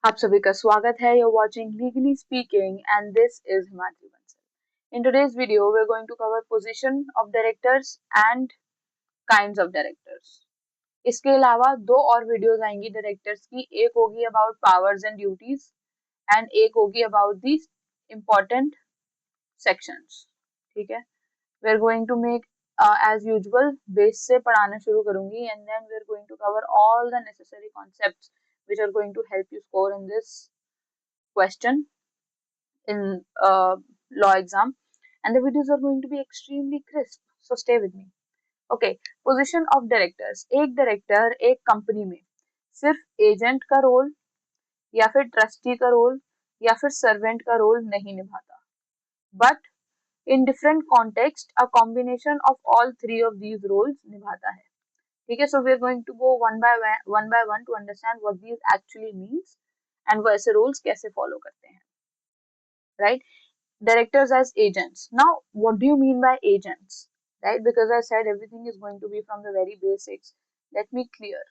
आप सभी का स्वागत है. You're watching Legally Speaking and this is Himadri Bansal. In today's video, we're going to cover position of directors and kinds of directors. इसके अलावा दो और वीडियोस आएंगी डायरेक्टर्स की. एक होगी about powers and duties and एक होगी अबाउट दी इम्पोर्टेंट सेक्शंस. ठीक है. We are going to make as usual base से पढ़ाना शुरू करूंगी and then we are going to cover all the necessary concepts which are going to help you score in this question in law exam, and the videos are going to be extremely crisp, so stay with me. Okay, position of directors. एक director एक company में सिर्फ agent का role या फिर trustee का role या फिर सर्वेंट का रोल नहीं निभाता, but in different context a combination of all three of these roles निभाता है. ठीक है. So we are going to go one by one to understand what these actually means and वैसे roles कैसे follow करते हैं. Right? Directors as agents. Now, what do you mean by agents? Right? Because I said everything is going to be from the very basics. Let me clear.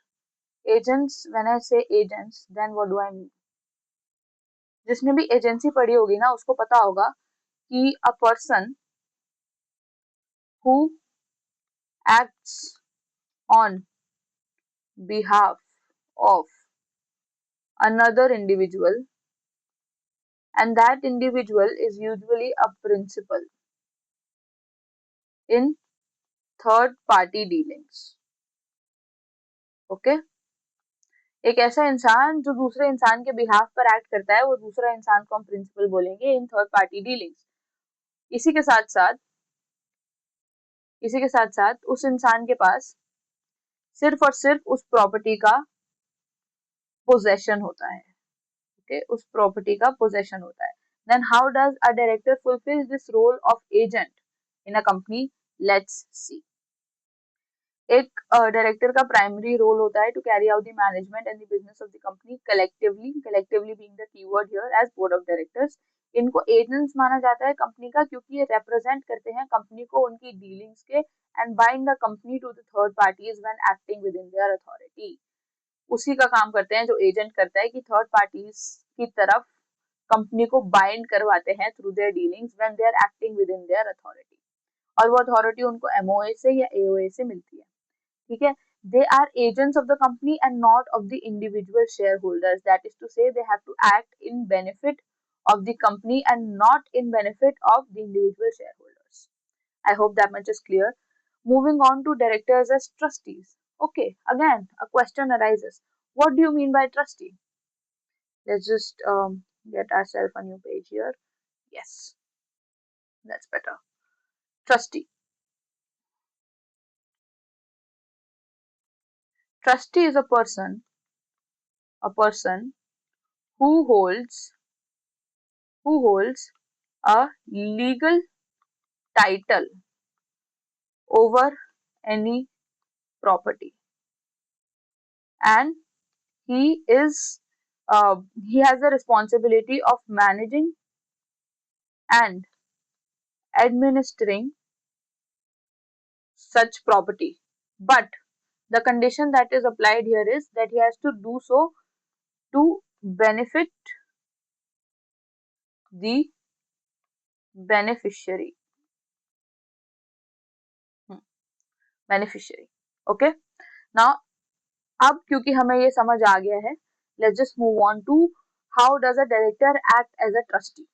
Agents, when I say agents, then what do I mean? जिसने भी agency पढ़ी होगी ना उसको पता होगा कि a person who acts on behalf of another individual, and that individual is usually a principal in third party dealings. Okay? एक ऐसा इंसान जो दूसरे इंसान के बिहाफ पर एक्ट करता है वो दूसरा इंसान को हम प्रिंसिपल बोलेंगे इन थर्ड पार्टी डीलिंग्स. इसी के साथ साथ उस इंसान के पास सिर्फ और सिर्फ उस प्रॉपर्टी का पोजेशन होता है. ओके, उस प्रॉपर्टी का पोजेशन होता है. Then how does a director fulfil this role of agent in a company? Let's see. एक डायरेक्टर का प्राइमरी रोल होता है to carry out the management and the business of the company collectively being the keyword here as board of directors. इनको agents माना जाता है company का क्योंकि ये रिप्रेजेंट करते हैं कंपनी को उनकी डीलिंग्स के and bind the company to the third parties when acting within their authority. उसी का काम करते हैं जो एजेंट करता है कि थर्ड पार्टीज की तरफ कंपनी को बाइंड करवाते हैं through their dealings when they are acting within their authority. और वो अथॉरिटी उनको एमओए से या एओए से मिलती है. ठीक है. They are agents of the company and not of the individual shareholders. That is to say, they have to act in benefit of the company and not in benefit of the individual shareholders. I hope that much is clear. Moving on to directors as trustees. Okay, again, a question arises. What do you mean by trustee? Let's just get ourselves a new page here. Yes, that's better. Trustee. Trustee is a person who holds a legal title over any property, and he is he has the responsibility of managing and administering such property, but the condition that is applied here is that he has to do so to benefit the beneficiary. Okay. Now, अब क्योंकि हमें ये समझ आ गया है, let's just move on to how does a director act as a trustee.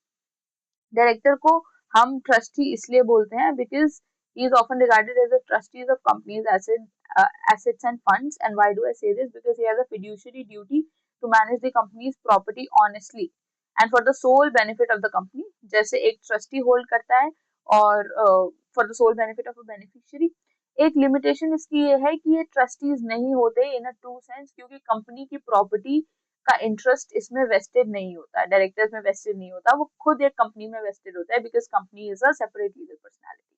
Director को हम trustee इसलिए बोलते हैं because he is often regarded as a trustees of companies assets and funds. And why do I say this? Because he has a fiduciary duty to manage the company's property honestly and for the sole benefit of the company. जैसे एक trustee hold करता है और for the sole benefit of a beneficiary. एक limitation इसकी ये है कि ये ट्रस्टीज नहीं होते इन अ ट्रू सेंस क्योंकि कंपनी की प्रॉपर्टी का इंटरेस्ट इसमें वेस्टेड नहीं होता, डायरेक्टर्स में वेस्टेड नहीं होता, वो खुद एक कंपनी में वेस्टेड होता है because company is a separate legal personality.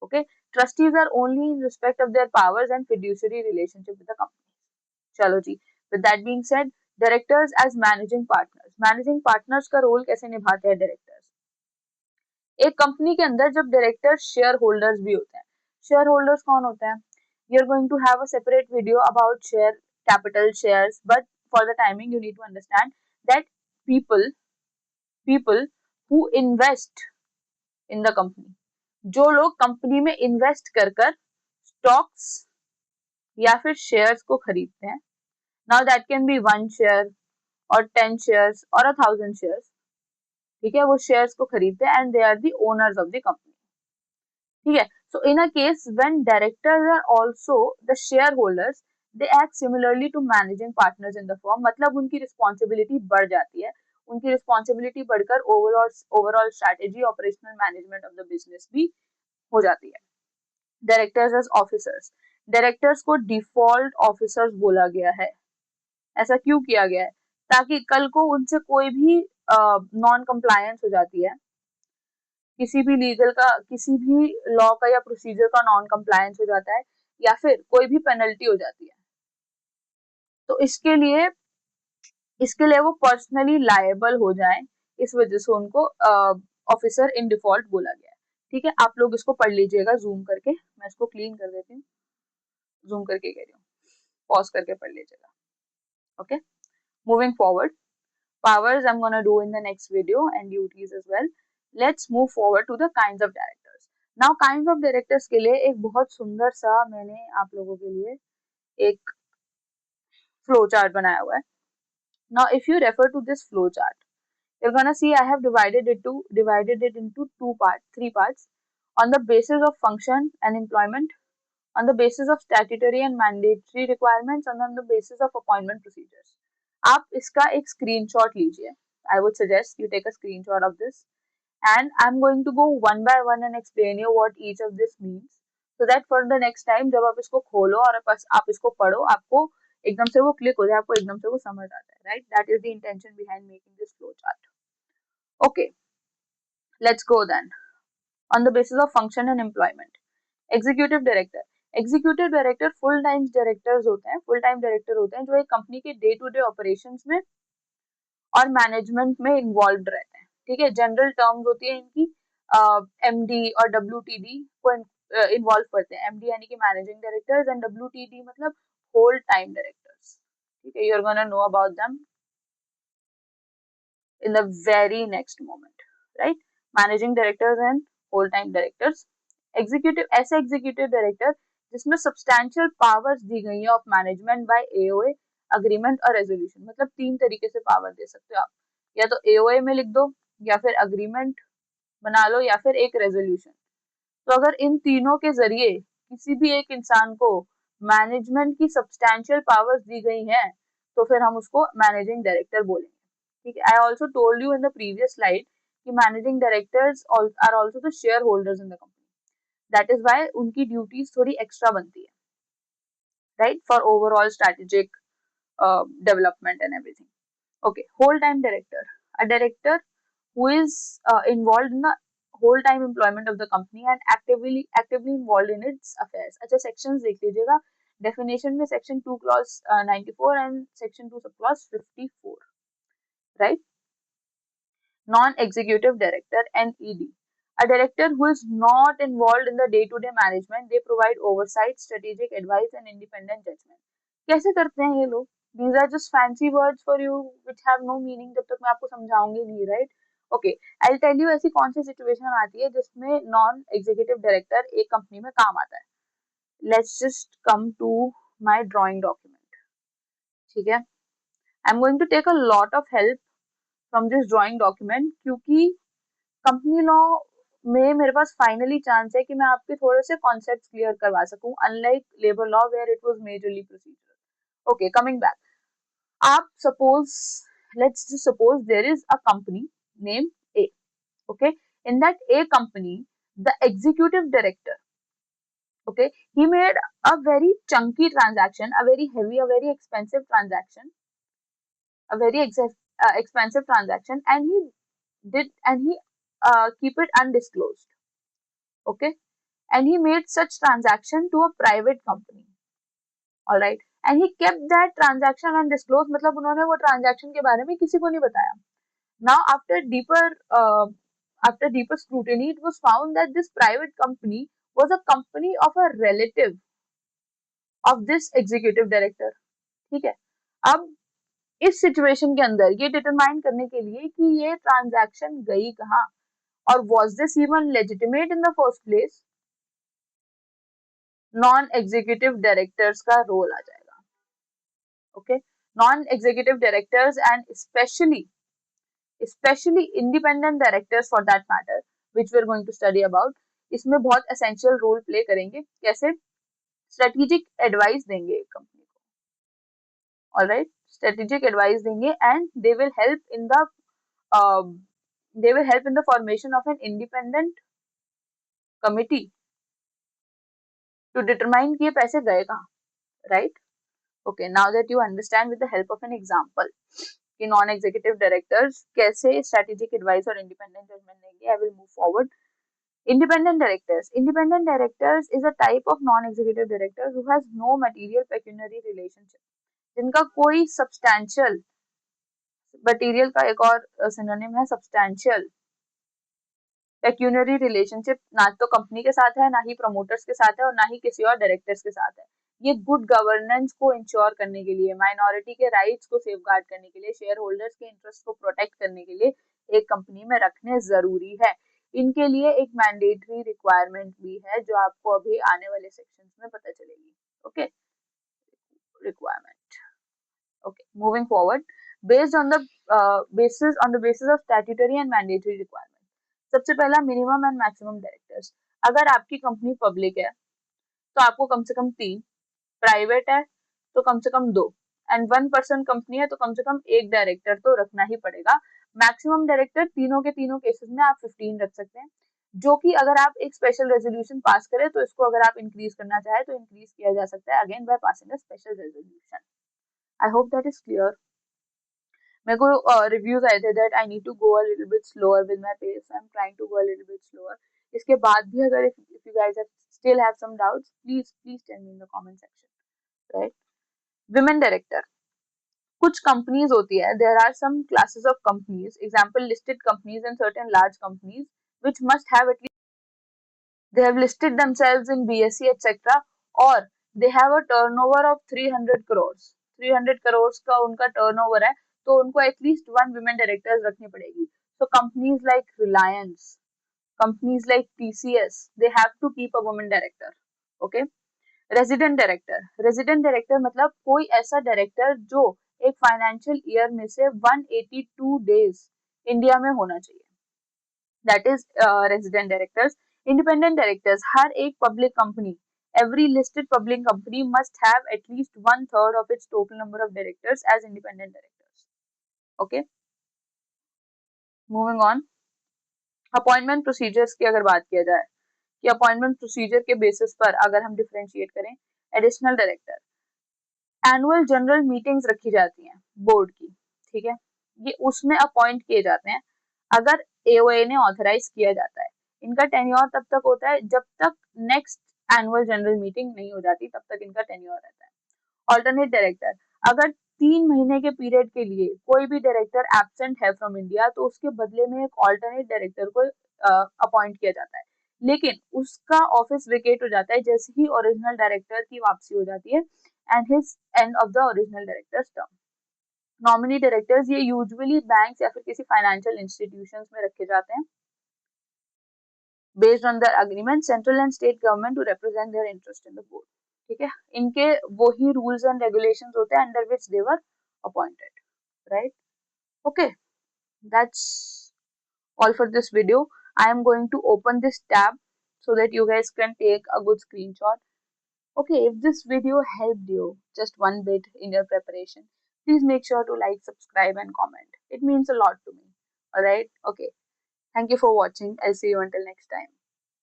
Okay. Trustees are only in respect of their powers and fiduciary relationship with the company. चलो जी. With that being said, directors as managing partners का role कैसे निभाते हैं directors? एक company के अंदर जब डायरेक्टर्स शेयर होल्डर्स भी होते हैं. शेयर होल्डर्स कौन होते हैं? We are going to have a separate video about share capital shares, but for the timing you need to understand that people who invest in the company, जो लोग company में invest कर कर stocks या फिर शेयर्स को खरीदते हैं. Now that can be 1 share और 10 शेयर्स और 1,000 शेयर्स. ठीक है, वो शेयर्स को खरीदते हैं and they are the owners of the company. ठीक है, so in a case when directors are also the shareholders, they act similarly to managing partners in the firm. मतलब उनकी रिस्पॉन्सिबिलिटी बढ़ जाती है. उनकी रिस्पॉन्सिबिलिटी बढ़कर overall strategy, operational management of the business भी हो जाती है. डायरेक्टर्स एज ऑफिसर्स, डायरेक्टर्स को डिफॉल्ट ऑफिसर्स बोला गया है. ऐसा क्यों किया गया है? ताकि कल को उनसे कोई भी नॉन कंप्लायंस हो जाती है, किसी भी लीगल का, किसी भी लॉ का या प्रोसीजर का नॉन कंप्लायंस हो जाता है, या फिर कोई भी पेनल्टी हो जाती है, तो इसके लिए वो पर्सनली लायबल हो जाए, इस वजह से उनको ऑफिसर इन डिफॉल्ट बोला गया है. ठीक है, आप लोग इसको पढ़ लीजिएगा जूम करके. मैं इसको क्लीन कर देती हूँ, जूम करके कह रही हूँ, पॉज करके पढ़ लीजिएगा. Okay, moving forward, powers I'm gonna do in the next video and duties as well. Let's move forward to the kinds of directors. Now kinds of directors के लिए एक बहुत सुंदर सा मैंने आप लोगों के लिए एक फ्लो चार्ट बनाया हुआ है. Now if you refer to this flow chart, you're gonna see I have divided it into three parts, on the basis of function and employment, on the basis of statutory and mandatory requirements, and on the basis of appointment procedures. आप इसका एक screenshot लीजिए. I would suggest you take a screenshot of this, and I'm going to go one by one and explain you what each of this means, so that for the next time जब आप इसको खोलो और आप इसको पढ़ो, आपको एकदम से वो क्लिक हो जाए, आपको एकदम से वो समझ आता है. Right, that is the intention behind making this flow chart. Okay, let's go then. On the basis of function and employment, executive director. Executive director full time directors होते हैं, फुल टाइम डायरेक्टर होते हैं जो एक company के day to day operations में और management में इन्वॉल्व रहते हैं. ठीक है, जनरल टर्म्स होती है इनकी. एमडी और डब्ल्यूटीडी को इन्वॉल्व करते हैं. एमडी यानी कि मैनेजिंग डायरेक्टर्स एंड डब्ल्यूटीडी मतलब होल टाइम डायरेक्टर्स. ठीक है, you are gonna know about them in the very next moment, right? Managing directors and whole time directors. Executive, ऐसे एग्जीक्यूटिव डायरेक्टर जिसमें सब्सटैंशियल पावर्स दी गई है of management by AOA, agreement और resolution. मतलब 3 तरीके से पावर दे सकते हो आप, या तो एओए में लिख दो, या फिर अग्रीमेंट बना लो, या फिर एक रेजोल्यूशन. तो अगर इन तीनों के जरिए किसी भी एक इंसान को मैनेजमेंट की सब्सटैंशियल पावर्स दी गई हैं, तो फिर हम उसको मैनेजिंग डायरेक्टर बोलेंगे. ठीक है, I also told you in the previous slide कि managing directors are also the shareholders in the company. That is why उनकी ड्यूटीज थोड़ी एक्स्ट्रा बनती है, right, for overall strategic development and everything. Okay, whole time director, a director who is involved in the whole time employment of the company and actively involved in its affairs. अच्छा, sections देख लीजिएगा. Definition में section 2 clause 94 and section 2 sub clause 54, right? Non-executive director, NED, a director who is not involved in the day-to-day management. They provide oversight, strategic advice and independent judgment. कैसे करते हैं ये लोग? These are just fancy words for you which have no meaning जब तक मैं आपको समझाऊंगी नहीं, right? Okay, I'll tell you ऐसी कौन सी सिचुएशन आती है जिसमें नॉन एग्जीक्यूटिव डायरेक्टर एक कंपनी में काम आता है. Let's just come to my drawing document. ठीक है, I'm going to take a lot of help from this drawing document क्योंकि कंपनी लॉ में मेरे पास फाइनली चांस है कि मैं आपके थोड़े से कॉन्सेप्ट्स क्लियर करवा सकूं, unlike labour law where it was majorly procedural. Okay, coming back. आप suppose, let's just suppose there is a company named A. Okay, in that A company, the executive director, okay, he made a very chunky transaction, a very heavy, a very expensive transaction, expensive transaction, and he keep it undisclosed. Okay, and he made such transaction to a private company. All right, and he kept that transaction undisclosed. मतलब उन्होंने वो transaction के बारे में किसी को नहीं बताया. Now after deeper scrutiny, it was found that this private company was a company of a relative of this executive director. ठीक है, अब इस सिचुएशन के अंदर ये डिटरमाइन करने के लिए कि ये ट्रांजैक्शन गई कहाँ और was this even legitimate in the first place, non executive directors का रोल आ जाएगा. Okay, non executive directors and specially independent directors for that matter which we are going to study about, इसमें बहुत essential role play करेंगे. कैसे? Strategic advice देंगे एक company को. ऑलराइट, स्ट्रेटेजिक एडवाइस देंगे and uh, they will help in the formation of an independent committee to determine कि ये पैसे गए कहाँ. Right? Okay, now that you understand with the help of an example कि नॉन एग्जीक्यूटिव डायरेक्टर्स कैसे strategic advice और independent judgement देंगे, I will move forward. Independent directors is a type of non-executive director who has no material pecuniary relationship, जिनका कोई substantial, material का एक और synonym है सब्सटैंशियल, पेक्यूनरी रिलेशनशिप ना तो कंपनी के साथ है, ना ही प्रमोटर्स के साथ है और ना ही किसी और डायरेक्टर्स के साथ है. ये गुड गवर्नेंस को इंश्योर करने के लिए, माइनॉरिटी के राइट्स को सेफगार्ड करने के लिए, शेयर होल्डर्स के इंटरेस्ट को प्रोटेक्ट करने के लिए एक कंपनी में रखने जरूरी है. इनके लिए एक मैंडेटरी रिक्वायरमेंट भी है जो आपको अभी आने वाले सेक्शंस में पता चलेगी. Okay, requirement. Okay, moving forward, basis on the basis of statutory and mandatory requirements. सबसे पहला मिनिमम एंड मैक्सिमम डायरेक्टर्स. अगर आपकी कंपनी पब्लिक है तो आपको कम से कम 3, प्राइवेट है तो कम से कम 2 एंड 1% कंपनी है तो कम से कम एक डायरेक्टर तो रखना ही पड़ेगा. मैक्सिमम डायरेक्टर तीनों के तीनों केसेस में आप 15 रख सकते हैं, जो कि अगर आप एक स्पेशल रेजोल्यूशन पास करें तो इसको अगर आप इंक्रीज करना चाहे तो इंक्रीज किया जा सकता है again by passing a special resolution. I hope that is clear. मेरे को रिव्यूज आए थे that I need to go a little bit slower with my pace, I am trying to go a little bit slower. इसके बाद भी अगर if you guys still have some doubts, please tell me in the comment section. Right, women director. कुछ companies होती है, there are some classes of companies, example listed companies and certain large companies which must have at least they have listed themselves in BSE etc. or they have a turnover of 300 crores. 300 crores का उनका turnover है तो उनको at least 1 women directors रखनी पड़ेगी. So companies like Reliance, companies like TCS, they have to keep a woman director. Okay. Resident director मतलब कोई ऐसा डायरेक्टर जो एक फाइनेंशियल ईयर में से 182 डेज इंडिया में होना चाहिए. That is resident directors. Independent directors. हर एक public company, every listed public company must have at least 1/3 of its total number of directors as independent directors. Okay, moving on. Appointment procedures की अगर बात किया जाए कि अपॉइंटमेंट प्रोसीजर के basis पर अगर हम डिफरेंशिएट करें, additional director, annual general meetings रखी जाती हैं बोर्ड की, ठीक है, ये उसमें अपॉइंट किए जाते हैं अगर एओए ने ऑथराइज किया जाता है. इनका टेन्योर तब तक होता है जब तक नेक्स्ट एनुअल जनरल मीटिंग नहीं हो जाती, तब तक इनका टेन्योर रहता है. Alternate director. अगर 3 महीने के पीरियड के लिए कोई भी डायरेक्टर एब्सेंट है फ्रॉम इंडिया तो उसके बदले में एक ऑल्टरनेट डायरेक्टर को अपॉइंट किया जाता है, लेकिन उसका ऑफिस वेकेट हो जाता है जैसे ही ओरिजिनल डायरेक्टर की वापसी हो जाती है and his end of the original directors term. Nominee directors ये यूजुअली बैंक या फिर किसी फाइनेंशियल इंस्टीट्यूशंस में रखे जाते हैं based on their agreement central and state government to represent their interest in the board. ठीक है, इनके वही रूल्स एंड रेगुलेशंस होते हैं under which they were appointed. Right, okay, that's all for this video. I am going to open this tab so that you guys can take a good screenshot. Okay, if this video helped you just one bit in your preparation, please make sure to like, subscribe and comment. It means a lot to me. Alright, okay. Thank you for watching. I'll see you until next time.